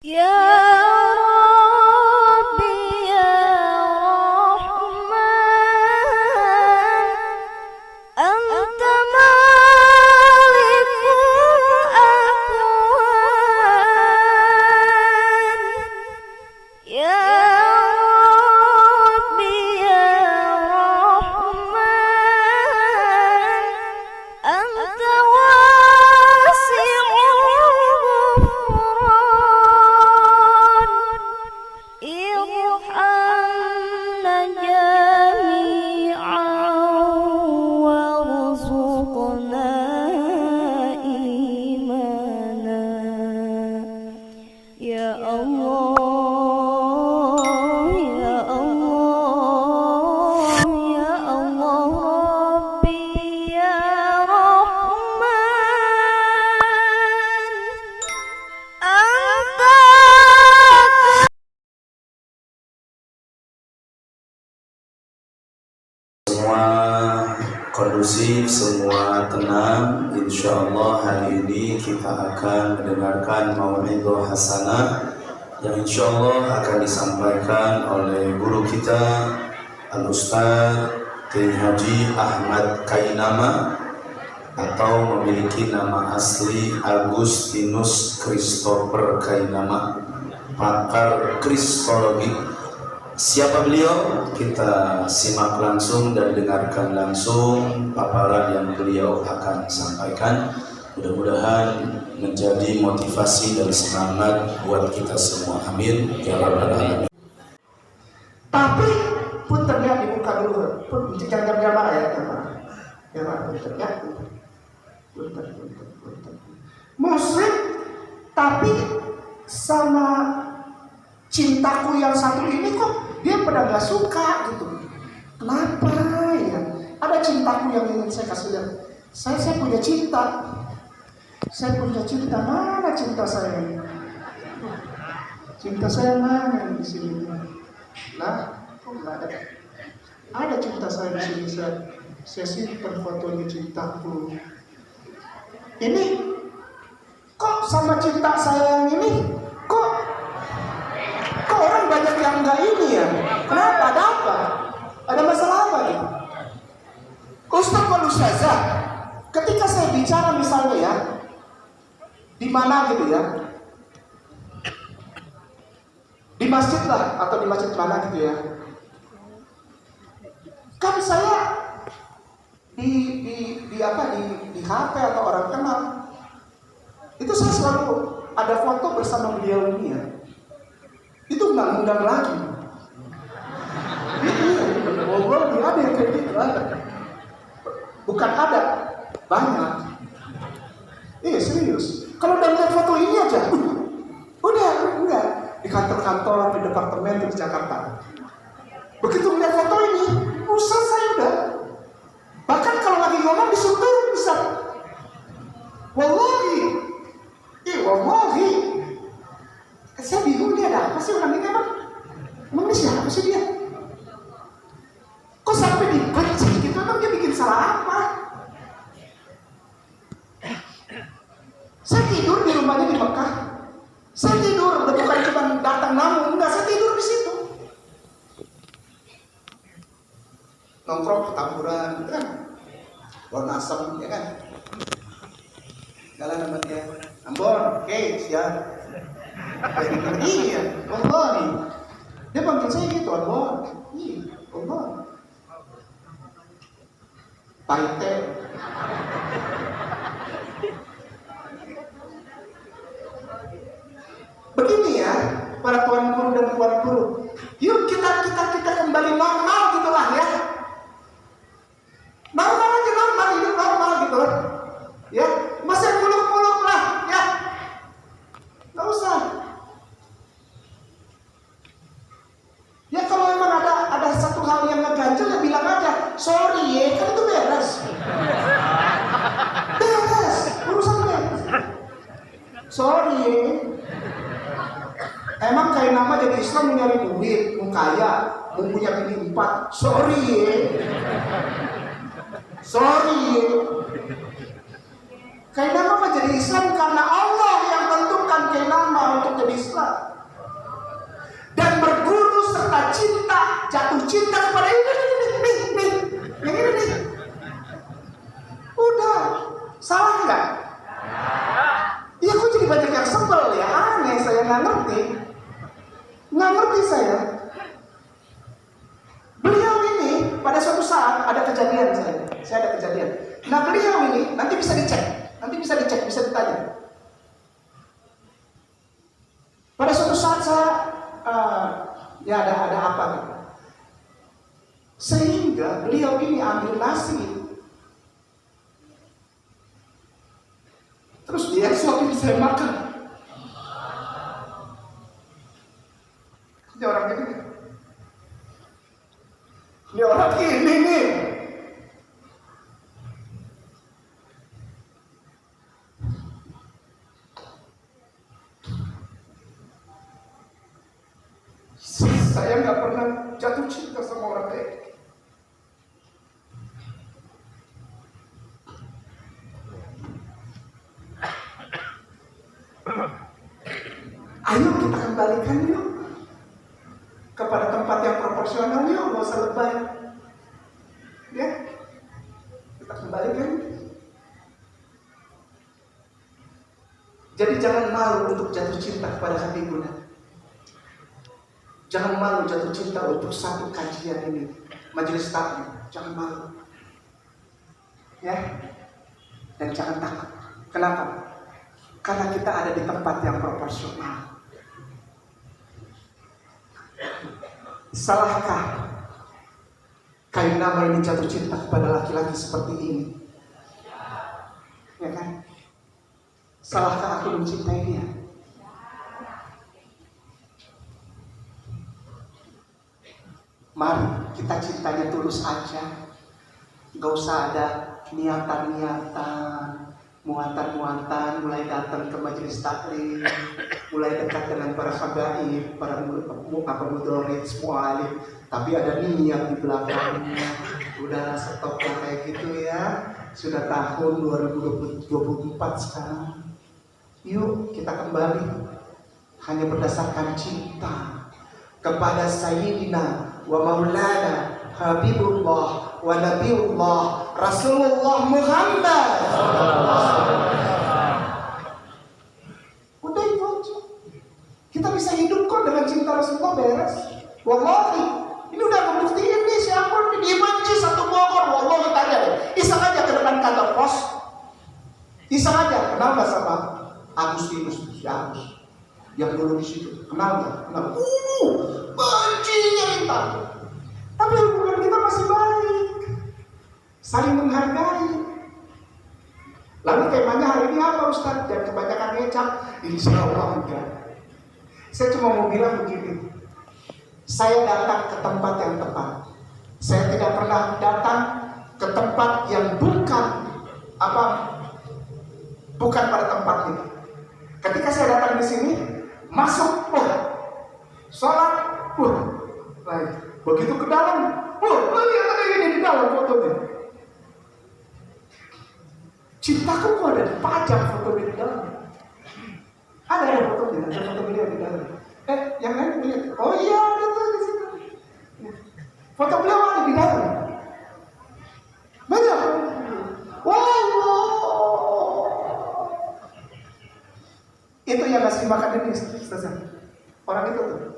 Ya Rabbi ya Rahman, Anta malikul akwan. Ya Rabbi ya Rahman, Anta wasi'ul ghufran. Irhamna jami'an warzuqna imana. Ya Allah, ya Allah, ya Allah, Rabbi ya Rahman, Anta Semua kondusif, semua tenang. Insya Allah hari ini kita akan mendengarkan mau'izah hasanah yang insya Allah akan disampaikan oleh guru kita Al-Ustaz Kiai Haji Ahmad Kainama, atau memiliki nama asli Agustinus Christopher Kainama, pakar kristologi. Siapa beliau? Kita simak langsung dan dengarkan langsung paparan yang beliau akan sampaikan. Mudah-mudahan menjadi motivasi dan semangat buat kita semua. Amin ya rabbal alamin. Tapi puntennya dibuka dulu, pun jangan jamaah ya, jamaah puntennya, punten. Muslim, tapi sama cintaku yang satu ini kok dia pada nggak suka gitu. Kenapa ya? Ada cintaku yang ingin saya kasih lihat. Saya punya cinta. Saya punya cinta. Mana cinta saya ini? Cinta saya mana di sini? Nah, kok nggak ada? Ada cinta saya di sini. Saya simpan fotonya cintaku. Ini kok sama cinta saya yang ini? Kok orang banyak yang enggak ini ya? Kenapa? Ada apa? Ada masalah apa gitu? Ustaz kalau ustazah, ketika saya bicara misalnya ya, di mana gitu ya, di masjid lah atau di masjid mana gitu ya, kan saya di HP atau orang kenal, itu saya selalu ada foto bersama beliau ini ya. Itu nggak ngundang lagi. Iya, ngobrol ada yang kayak gitu ada. Bukan ada, banyak. Iya serius. Kalau udah ngeliat foto ini aja, udah enggak di kantor-kantor, di departemen di Jakarta. Begitu ngeliat foto ini, selesai udah. Bahkan kalau lagi ngomong disuruh bisa. Wallahi, wallahi. Saya bingung dia ada apa sih orang ini emang? Emang dia siapa sih dia? Kok sampai dibenci gitu? Emang dia bikin salah apa? Saya tidur di rumahnya di Mekah. Saya tidur, udah bukan cuma datang namun, enggak, saya tidur di situ. Nongkrong ketamburan, gitu kan? Warna asam, ya kan? Jalan sama dia, Ambon, oke, siap. Iya, Allah nih. Dia panggil saya gitu, Allah. Iya, Allah. Paite. Begini ya, para tuan guru dan tuan guru. Yuk kita kembali normal gitulah ya. Normal aja, normal, hidup normal gitu loh. Ya, masa muluk-muluk lah, ya. Nggak usah. Ya kalau memang ada satu hal yang ngeganjel ya bilang aja, sorry ya, kan itu beres. Beres, urusan beres. Sorry ya. Emang kayak nama jadi Islam mau nyari duit, mau kaya, mau punya bini 4. Sorry ya. Sorry ya. Kayak nama mah jadi Islam karena Allah yang tentukan. memperjuangkan Kainama untuk jadi Islam dan berguru serta jatuh cinta kepada ini yang ini nih. Udah, salah nggak? Iya, kok jadi banyak yang sebel ya, aneh, saya nggak ngerti saya. Beliau ini pada suatu saat ada kejadian, saya ada kejadian. Nah, beliau ini nanti bisa dicek, bisa ditanya. Pada suatu saat saya ya ada apa gitu. Sehingga beliau ini ambil nasi, terus dia suapin saya makan. Ini orang ini nih. Saya nggak pernah jatuh cinta sama orang kayak gitu. Ayo kita kembalikan yuk kepada tempat yang proporsional yuk, nggak usah lebay. Ya, kita kembalikan. Jadi jangan malu untuk jatuh cinta kepada Habibuna. Jangan malu jatuh cinta untuk satu kajian ini, majelis taklim. Jangan malu. Ya, dan jangan takut. Kenapa? Karena kita ada di tempat yang proporsional. Salahkah Kainama ini jatuh cinta kepada laki-laki seperti ini? Ya kan? Salahkah aku mencintai dia? Mari kita cintanya tulus aja. Gak usah ada niatan-niatan, muatan-muatan, mulai datang ke majelis taklim, mulai dekat dengan para habaib, para mudorrid, semua alim, tapi ada niat di belakangnya. Udah stop lah kayak gitu ya. Sudah tahun 2024 sekarang. Yuk kita kembali hanya berdasarkan cinta kepada Sayyidina wa Maulana Habibullah wa Nabiullah Rasulullah Muhammad. Udah itu aja. Kita bisa hidup kok dengan cinta Rasulullah, beres. Wallahi, ini udah membuktiin nih siapa di Manji satu Bogor. Wallahi tanya deh, iseng aja ke depan kantor pos. Iseng aja, kenal gak sama Agustinus, si Agus yang dulu di situ? Kenal gak? Kenal. Bencinya kita. Tapi hubungan kita masih baik, saling menghargai. Lalu temanya hari ini apa Ustaz? Jangan kebanyakan ngecap. Insya Allah enggak. Saya cuma mau bilang begini. Saya datang ke tempat yang tepat. Saya tidak pernah datang ke tempat yang bukan pada tempat ini. Ketika saya datang di sini, masuk, sholat, baik. Begitu ke dalam, lihat ada ini di dalam fotonya. Cintaku kok ada dipajang fotonya di dalam. Ada fotonya, ada foto beliau di dalam. Yang lain lihat. Oh iya, ada tuh di situ. Foto beliau ada di dalam. Banyak. Wow. Itu yang ngasih makan ini, Ustaz. Orang itu tuh.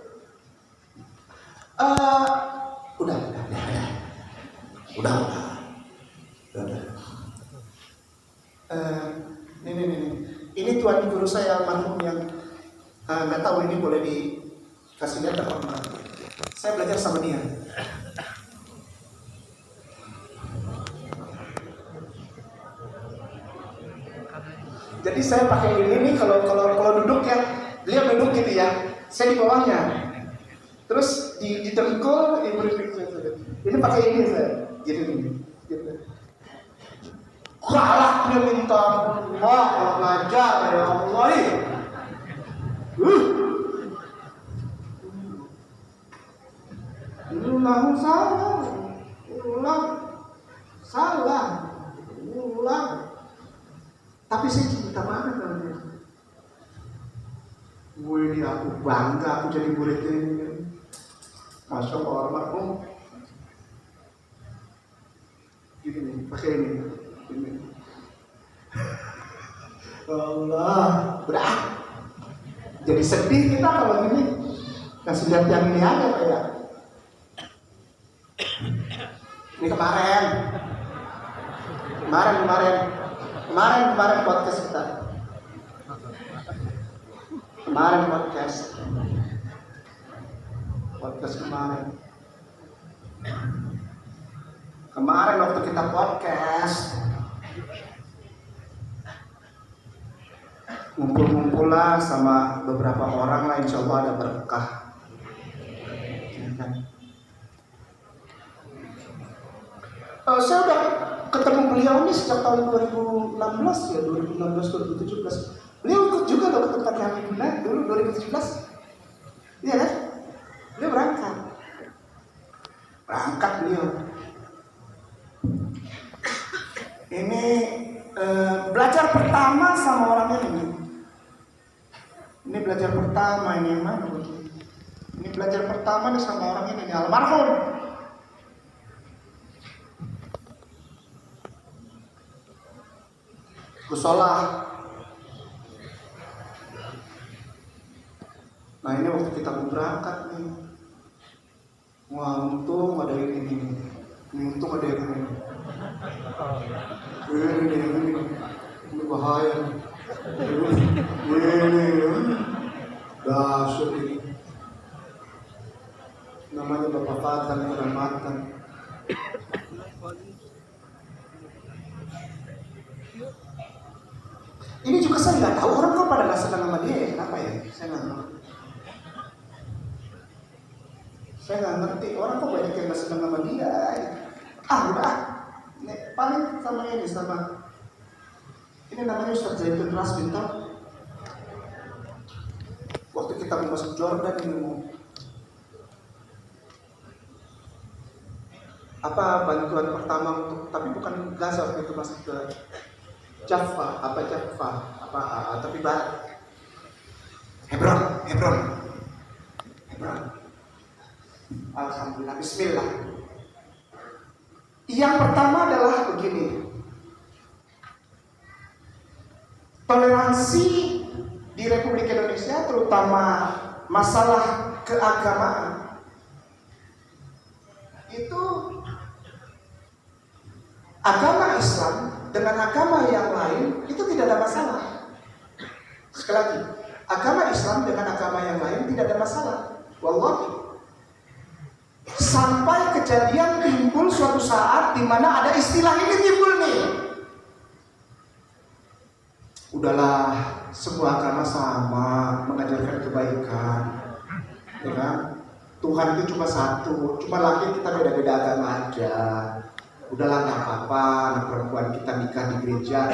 Udah. Ini tuan guru saya almarhum yang nggak tahu ini boleh dikasih lihat apa enggak. Saya belajar sama dia. Jadi saya pakai ini nih kalau duduk ya, dia duduk gitu ya, saya di bawahnya. Terus di dengkul, ini pakai ini saya, gitu. Galak dia minta, wah ngajar ya Allah. Salah. Tapi saya cinta banget sama dia. bangga aku jadi muridnya ini. Masya Allah, almarhum. Gini nih, pakai ini. Allah, berat. Jadi sedih kita kalau gini. Kasih lihat yang ini aja kayak. Ini kemarin podcast kita. Podcast kemarin waktu kita podcast ngumpul lah sama beberapa orang lah, insya Allah ada berkah. Saya udah ketemu beliau ini sejak tahun 2016 ya, 2016-2017. Beliau ikut juga loh ke tempatnya Habibullah dulu 2017. Iya kan? Beliau berangkat beliau. Ini belajar pertama sama orangnya ini. Ini belajar pertama ini yang mana? Ini belajar pertama nih sama orang ini almarhum. Kusolah. Nah ini waktu kita mau berangkat nih. Wah untung ada ini. Untung ada ini. Ini bahaya. Ini dahsyat ini. Namanya Bapak Fatan Keramatan. Ini juga saya nggak tahu orang kok pada nggak senang sama dia ya, kenapa ya? Saya nggak ngerti orang kok banyak yang nggak senang sama dia. Udah, paling sama ini sama ini namanya Ustaz Zaitun Ras Bintang. Waktu kita mau masuk Jordan ini mau apa bantuan pertama untuk, tapi bukan Gaza waktu itu masuk ke Jaffa, tapi barat. Hebron. Alhamdulillah, bismillah. Yang pertama adalah begini. Toleransi di Republik Indonesia terutama masalah keagamaan itu agama Islam dengan agama yang lain itu tidak ada masalah. Sekali lagi, agama Islam dengan agama yang lain tidak ada masalah. Wallahi. Sampai kejadian timbul suatu saat di mana ada istilah ini timbul nih. Udahlah, semua agama sama, mengajarkan kebaikan. Ya kan? Tuhan itu cuma satu, cuma laki kita beda-beda agama aja. Udahlah nggak apa-apa, anak perempuan kita nikah di gereja,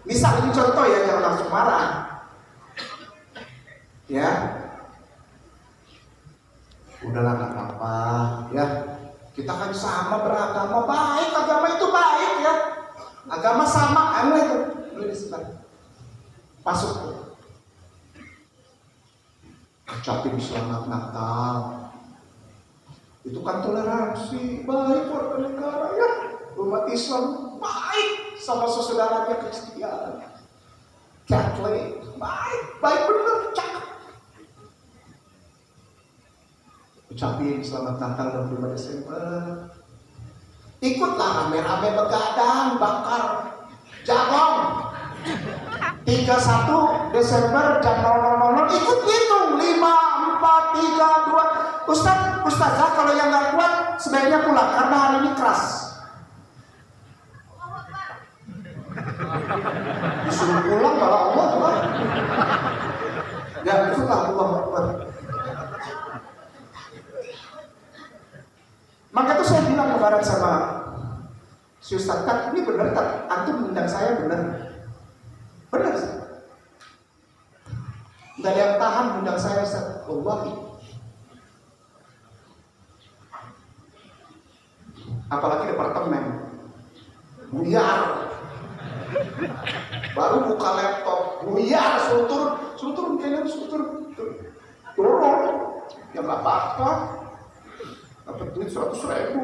misal ini contoh ya, jangan langsung marah ya. Udahlah nggak apa-apa ya, kita kan sama beragama, baik, agama itu baik ya, agama sama, aneh itu boleh disebut masuk ucapin selamat Natal. Itu kan toleransi, baik warga negara ya. Umat Islam baik sama saudaranya Kristen, Catholic, baik benar, cakep. Ucapin selamat Natal 25 Desember. Ikutlah rame-rame begadang, bakar jagung. 31 Desember jam 00.00 ikut hitung 5, 4, 3, 2. Ustazah kalau yang nggak kuat sebaiknya pulang karena hari ini keras. Disuruh pulang kalau Allah. Ya itu lah Allah. Maka itu saya bilang kemarin sama si Ustaz, kan ini benar tak? Antum undang saya benar sih. Nggak ada yang tahan undang saya Ustaz. Wallahi. Apalagi departemen buyar, baru buka laptop buyar, suruh turun kayaknya, suruh turun turun, ya nggak apa-apa. Dapat duit 100.000.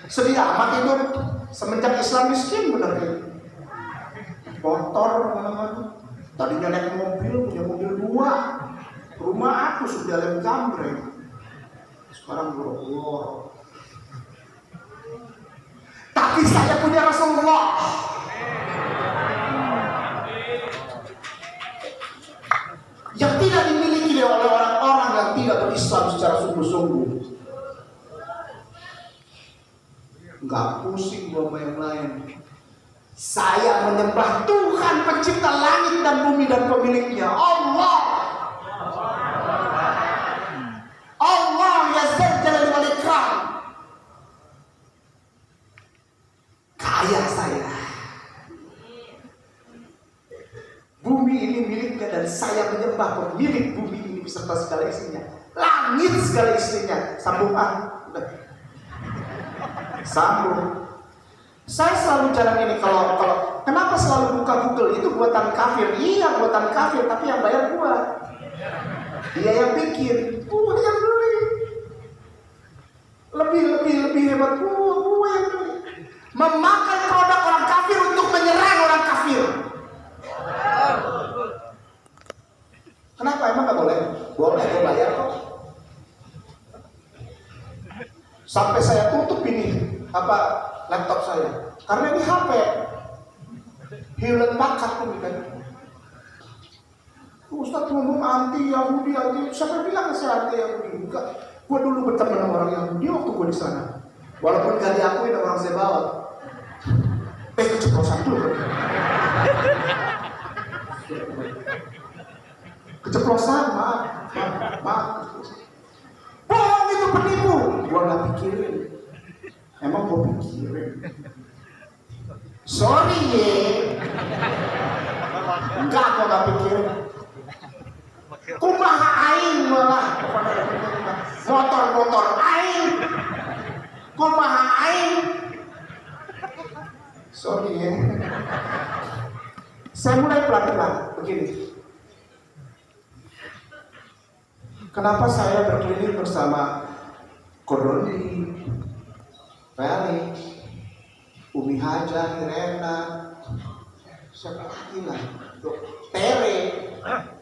Sedih amat hidup semenjak Islam miskin bener ya. Kotor mana-mana. Tadinya naik mobil, punya mobil 2. Rumah aku sudah lem gambreng. Sekarang boro-boro. Tapi saya punya Rasulullah. Yang tidak dimiliki oleh orang-orang yang tidak berislam secara sungguh-sungguh. Nggak pusing gua sama yang lain. Saya menyembah Tuhan pencipta langit dan bumi dan pemiliknya, Allah. Allah ya Zal Jalali wal Ikram. Kaya saya. Bumi ini miliknya dan saya menyembah pemilik bumi ini beserta segala isinya. Langit segala isinya. Sambung sambung. Saya selalu jalan ini kalau kenapa selalu buka Google? Itu buatan kafir. Iya buatan kafir, tapi yang bayar gua. Dia yang bikin, gua yang beli. Lebih hebat gua yang beli. Memakai produk orang kafir untuk menyerang orang kafir. Kenapa emang nggak boleh? Boleh, gua bayar kok. Sampai saya tutup ini laptop saya karena ini HP Hewlett Packard pun kan. Ustaz ngomong anti Yahudi, siapa bilang saya anti Yahudi? Enggak, gua dulu berteman sama orang Yahudi waktu gua di sana, walaupun gak diakui sama orang Zebaot. Keceplosan dulu. Keceplosan, maaf. Bohong itu penipu. Gua nggak pikirin. Emang gua pikirin. Sorry ye. Enggak, gua nggak pikirin. Kumaha aing malah. Motor aing. Kumaha aing. Sorry ye. Saya mulai pelan-pelan begini. Kenapa saya berkeliling bersama Kodoni, Felix, Umi Haja, Irena, siapa lagi lah, Tere,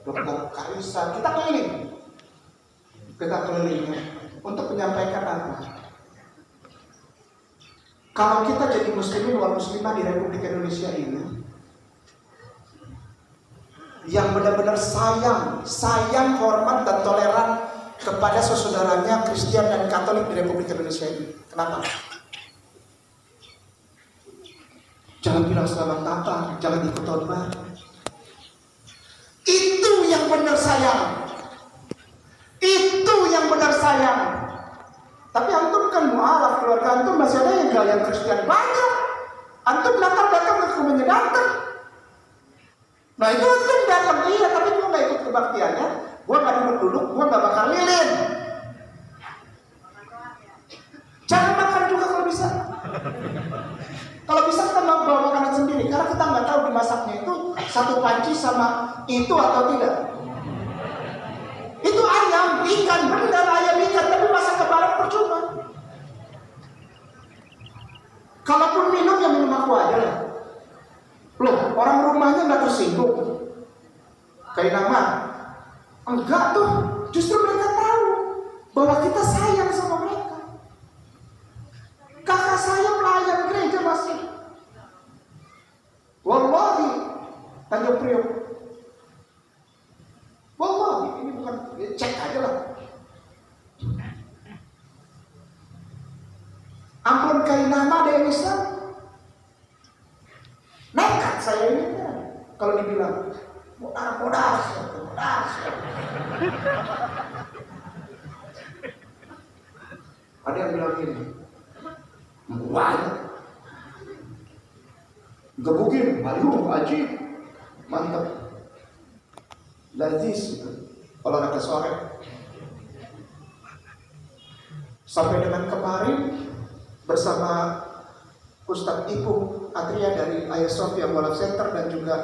Dokter Karisa, kita keliling untuk menyampaikan apa? Kalau kita jadi muslimin wal muslimah di Republik Indonesia ini, yang benar-benar sayang, hormat dan toleran kepada saudaranya Kristen dan Katolik di Republik Indonesia ini. Kenapa? Jangan bilang selamat Natal, jangan ikut tahun baru. Itu yang benar sayang. Itu yang benar sayang. Tapi antum kan mualaf, keluarga antum masih ada yang gaya Kristen banyak. Antum datang ke rumahnya datang. Nah itu antum datang, iya, tapi gua nggak ikut kebaktiannya, gua nggak duduk, gua nggak bakar lilin. Jangan makan juga kalau bisa. Kalau bisa kita mau bawa makanan sendiri, karena kita nggak tahu dimasaknya itu satu panci sama itu atau tidak. Itu ayam, ikan, benar ayam ikan, tapi masak kebaran percuma. Kalaupun minum ya minum aku aja lah. Loh, orang rumahnya nggak tersinggung. Kayak nama, enggak tuh. Justru mereka tahu bahwa kita sayang sama mereka. Kakak saya pelayan gereja masih. Wallahi, Tanjung Priok. Wallahi, ini bukan, cek aja lah. Ampun kayak nama ada yang Islam. Nekat saya ini kan, kalau dibilang modal. Ada yang bilang gini, banyak, gebukin, aduh, aji, mantap, lazis, kalau kata sore. Sampai dengan kemarin bersama Ustadz Ibu Atria dari Ayah Sofia Molaf Center dan juga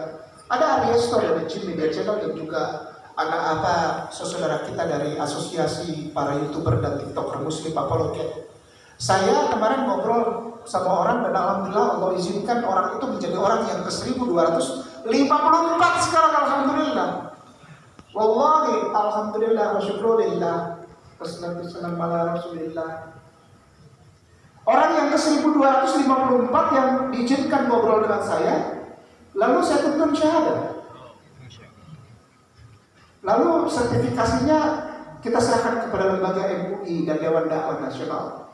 Ada Ariesto dari Jim Media Channel dan juga anak saudara kita dari Asosiasi para YouTuber dan TikToker Muslim Papaloket. Saya kemarin ngobrol sama orang dan alhamdulillah Allah izinkan orang itu menjadi orang yang ke 1254 sekarang, alhamdulillah. Wallahi alhamdulillah wa syukurillah. Wassalatu ala Rasulillah. Orang yang ke 1254 yang diizinkan ngobrol dengan saya, lalu saya tuntun syahadat. Lalu sertifikasinya kita serahkan kepada lembaga MUI dan Dewan Dakwah Nasional.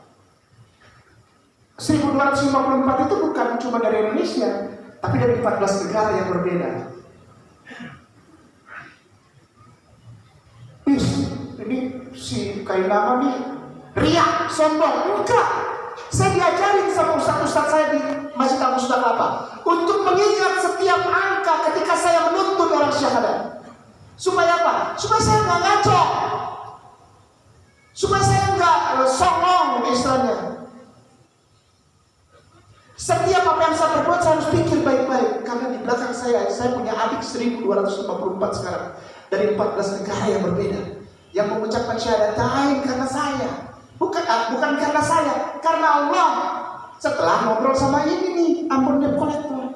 1254 itu bukan cuma dari Indonesia, tapi dari 14 negara yang berbeda. Ini si Kainama nih riak, sombong. Enggak. Saya diajarin sama ustaz-ustaz saya di Masjid Abu Mustafa untuk mengingat setiap angka ketika saya menuntun orang syahadat. Supaya apa? Supaya saya nggak ngaco, supaya saya nggak songong istilahnya. Setiap apa yang saya perbuat saya harus pikir baik-baik, karena di belakang saya punya adik 1254 sekarang dari 14 negara yang berbeda yang mengucapkan syahadatain karena saya, bukan karena saya, karena Allah. Setelah ngobrol sama ini nih, ampun debt collector.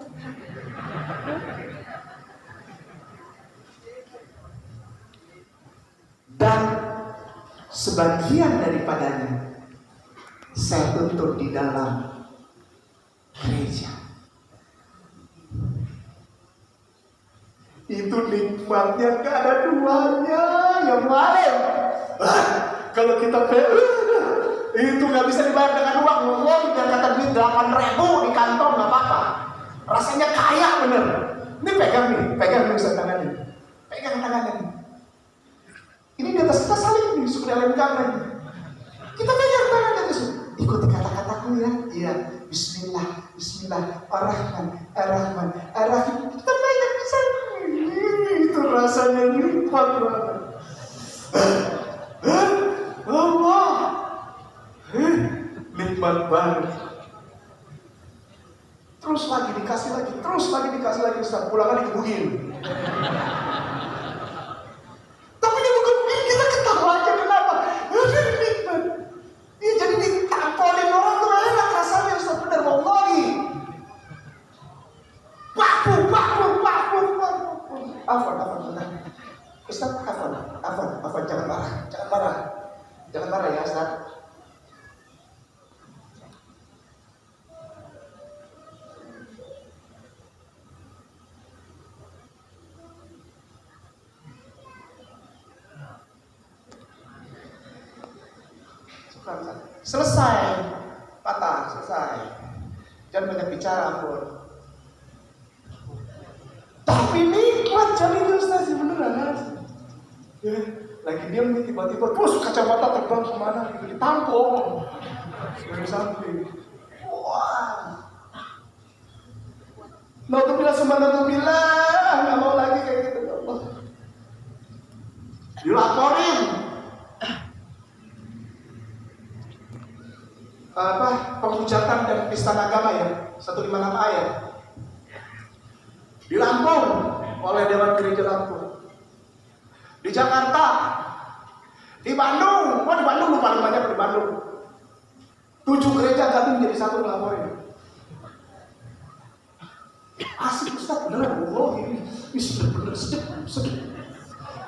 Dan sebagian daripadanya saya tuntut di dalam gereja. Itu nikmatnya gak ada duanya yang lain. Kalau kita itu gak bisa dibayar dengan uang. Allah biar kata duit 8.000 di kantong gak apa-apa. Rasanya kaya bener. Ini pegang nih Ustaz tangannya. Pegang tangannya nih. Ini di atas kita salib nih, suku dalam kamar. Kita pegang tangannya terus. Ikuti kata-kataku ya. Iya. Bismillah, Bismillah, Ar-Rahman, Ar-Rahman, Ar-Rahim. Kita pegang bisa. Itu rasanya nikmat banget. Allah, nikmat banget. Terus lagi dikasih lagi, Ustaz. Pulang lagi dikebukin. Tapi dia bukan kita ketawa aja, kenapa? Nikmat. Dia jadi ditampolin orang tuh enak rasanya, Ustaz. Bener, wallahi. Baku. Afwan, benar. Ustaz, afwan, jangan marah ya, Ustaz. Selesai. Jangan banyak bicara, ampun. Tapi nikmat jadinya Ustaz, beneran. Ya, lagi diam nih tiba-tiba terus kacamata terbang kemana gitu, ditampung dari samping. Wah. Nauzubillah, nggak mau lagi kayak gitu, ya Allah. Dilaporin. Penghujatan dan penistaan agama ya, 156 ayat. Di Lampung oleh Dewan Gereja Lampung. Di Jakarta, di Bandung, di Bandung paling banyak di Bandung. 7 gereja gabung jadi satu melaporin. Asik Ustaz, beneran, ini bener sedep.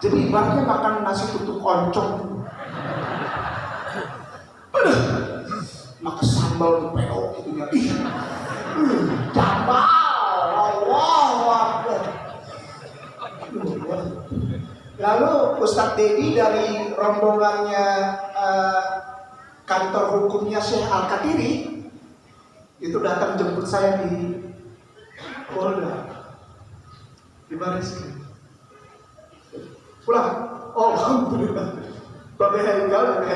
Jadi ibaratnya makan nasi tutuk oncom. Makan sambal peo gitu ya. Jambal, Allah. Lalu Ustadz Dedi dari rombongannya kantor hukumnya Syekh Al-Katiri itu datang jemput saya di Polda, di Baris. Pulang, alhamdulillah. Babe Haikal.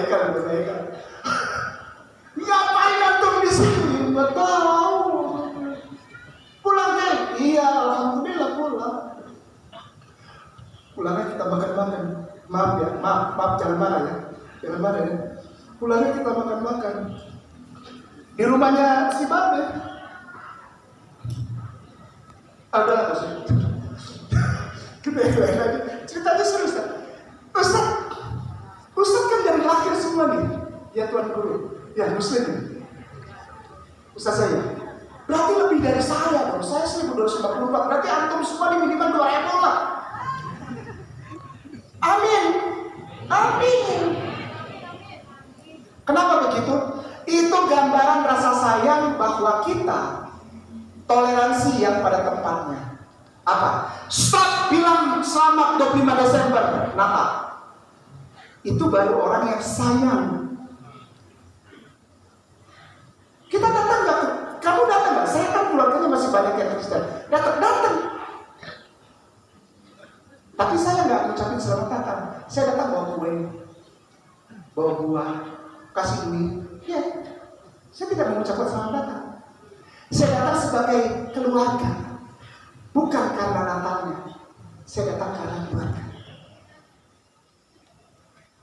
Ngapain antum di sini? Nggak tahu. Pulang kan? Iya, alhamdulillah pulang. Pulangnya kita makan. Maaf, jangan marah ya. Pulangnya kita makan. Di rumahnya si Babe. Ada apa sih? Ceritanya seru Ustaz. Ustaz kan dari lahir semua nih. Ya Tuan Guru, ya Muslim nih. Ustaz saya, berarti lebih dari saya dong. Saya 1254, berarti antum semua nih minimal 2000 lah. Amin. Amin. Kenapa begitu? Itu gambaran rasa sayang bahwa kita toleransi yang pada tempatnya. Apa? Stop bilang selamat 25 Desember Natal. Itu baru orang yang sayang. Kita datang nggak? Kamu datang nggak? Saya kan keluarganya masih banyak yang Kristen. Datang. Tapi saya nggak ngucapin selamat datang. Saya datang bawa kue, bawa buah, kasih duit. Ya, saya tidak mengucapkan selamat datang. Saya datang sebagai keluarga, bukan karena Natalnya. Saya datang karena keluarga.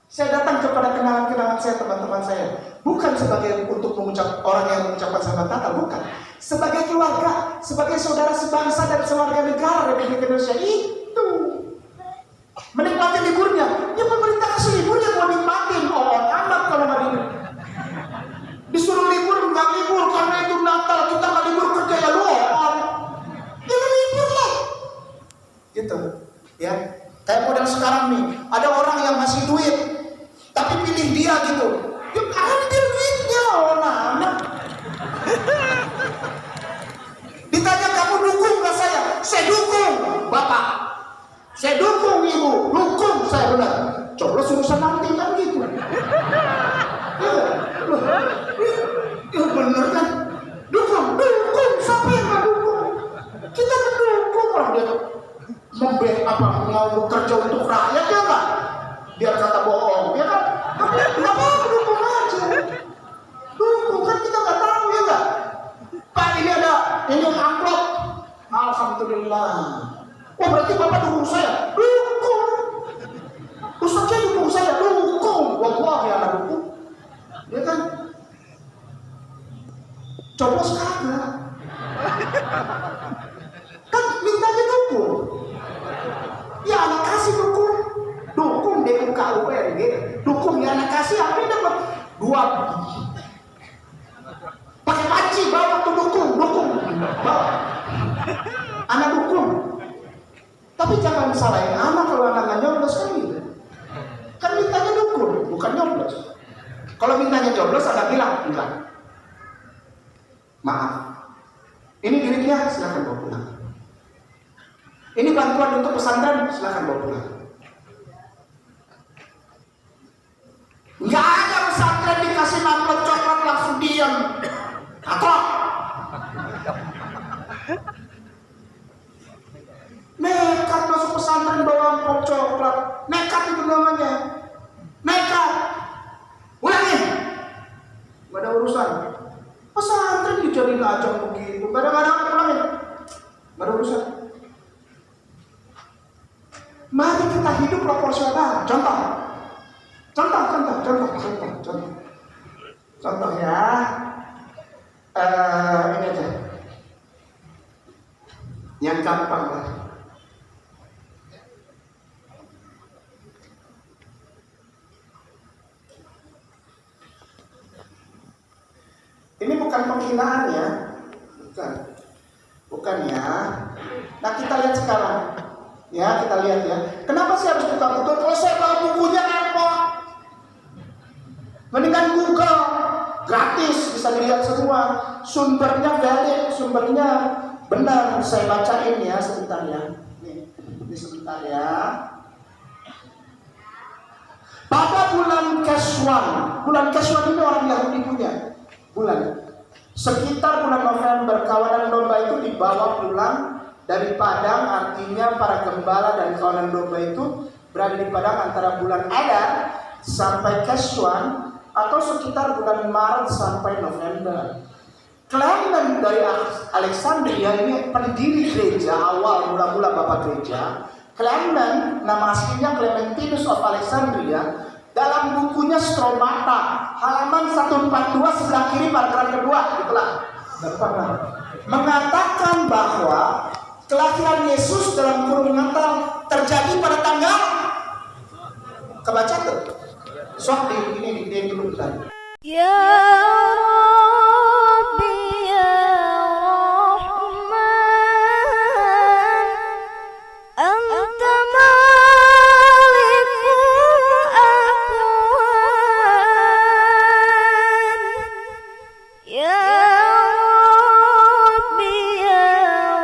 Saya datang kepada kenalan-kenalan saya, teman-teman saya, bukan sebagai untuk orang yang mengucapkan selamat Natal, bukan. Sebagai keluarga, sebagai saudara sebangsa dan sewarga negara Republik Indonesia itu. Menikmati liburnya, ya pemerintah kasih liburnya mau nikmatin, amat kalau nggak disuruh libur nggak libur karena itu Natal, kita nggak libur kerja ya lu jangan libur lah, gitu, ya. Kayak model sekarang nih, ada orang yang ngasih duit, tapi pilih dia gitu, ya ambil duitnya, amat. Ditanya kamu dukung nggak saya? Saya dukung, Bapak. Saya dukung Ibu, dukung saya benar. Coba urusan nanti kan gitu. Ya bener kan? Dukung, siapa yang nggak dukung? Kita mendukung orang dia mau bekerja untuk rakyat ya nggak? Biar kata bohong, ya kan? Nggak mau dukung aja. Dukung kan kita nggak tahu ya nggak? Pak ini amplop. Alhamdulillah. Oh berarti Bapak dukung saya? Dukung. Ustaznya dukung saya? Dukung. Wah ya anak dukung. Ya kan? Coblos kagak. Kan mintanya dukung. Ya anak kasih dukung. Dukung DUKURG. Dukung ya anak kasih apa yang dapat? 2. Pakai panci bawa tuh dukung. Bawa. Anak dukung. Tapi jangan salahin anak kalau anak nggak nyoblos kan gitu. Kan mintanya dukung, bukan nyoblos. Kalau mintanya nyoblos, anak bilang enggak. Maaf. Ini duitnya silakan bawa pulang. Ini bantuan untuk pesantren silakan bawa pulang. Enggak ada pesantren dikasih amplop coklat langsung diam. Atau nekat masuk pesantren bawa amplop coklat, nekat itu namanya, nekat. Ulangin, gak ada urusan. Pesantren dijadiin ajang begitu, gak ada ulangin, gak ada urusan. Mari kita hidup proporsional. Contoh ya, ini aja, yang gampang lah. Ini bukan penghinaan ya, bukan ya. Nah kita lihat sekarang, ya kita lihat ya. Kenapa sih harus buka buku? Kalau saya bawa bukunya repot. Mendingan Google, gratis bisa dilihat semua. Sumbernya valid, sumbernya benar. Saya bacain ya sebentar ya. Ini sebentar ya. Pada bulan Keswan ini orang Yahudi punya. Sekitar bulan November, kawanan domba itu dibawa pulang dari padang, artinya para gembala dan kawanan domba itu berada di padang antara bulan Adar sampai Keswan, atau sekitar bulan Maret sampai November. Clement dari Alexandria, ini pendiri gereja awal mula-mula bapak gereja. Clement, nama aslinya Clementinus of Alexandria. Dalam bukunya Stromata, halaman 142 sebelah kiri paragraf kedua, itulah mengatakan bahwa Kelahiran Yesus dalam kurung Natal terjadi pada tanggal kebaca tuh. Sok di dulu tadi. Ya Rabbi ya Rahman, Anta malikul akwan. Ya Rabbi ya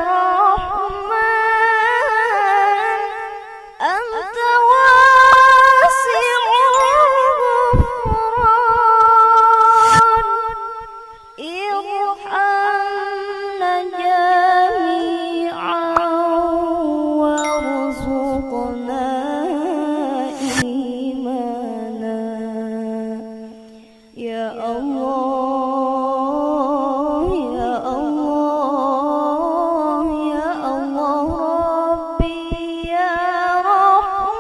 Rahman, Anta wasi'ul ghufran. Irhamna jami'an warzuqna imana. Ya Allah, ya Allah, ya Allah, Rabbi ya Rahman,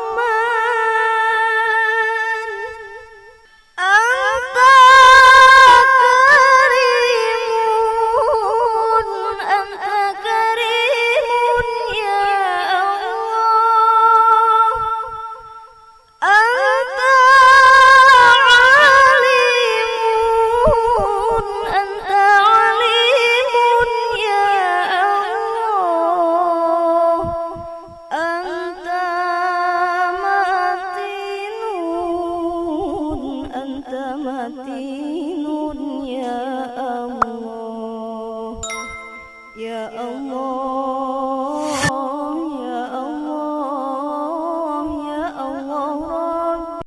Anta karimun, Anta karimun ya Allah, Anta alimun, Anta alimun ya Allah, Anta matinun, Anta matinun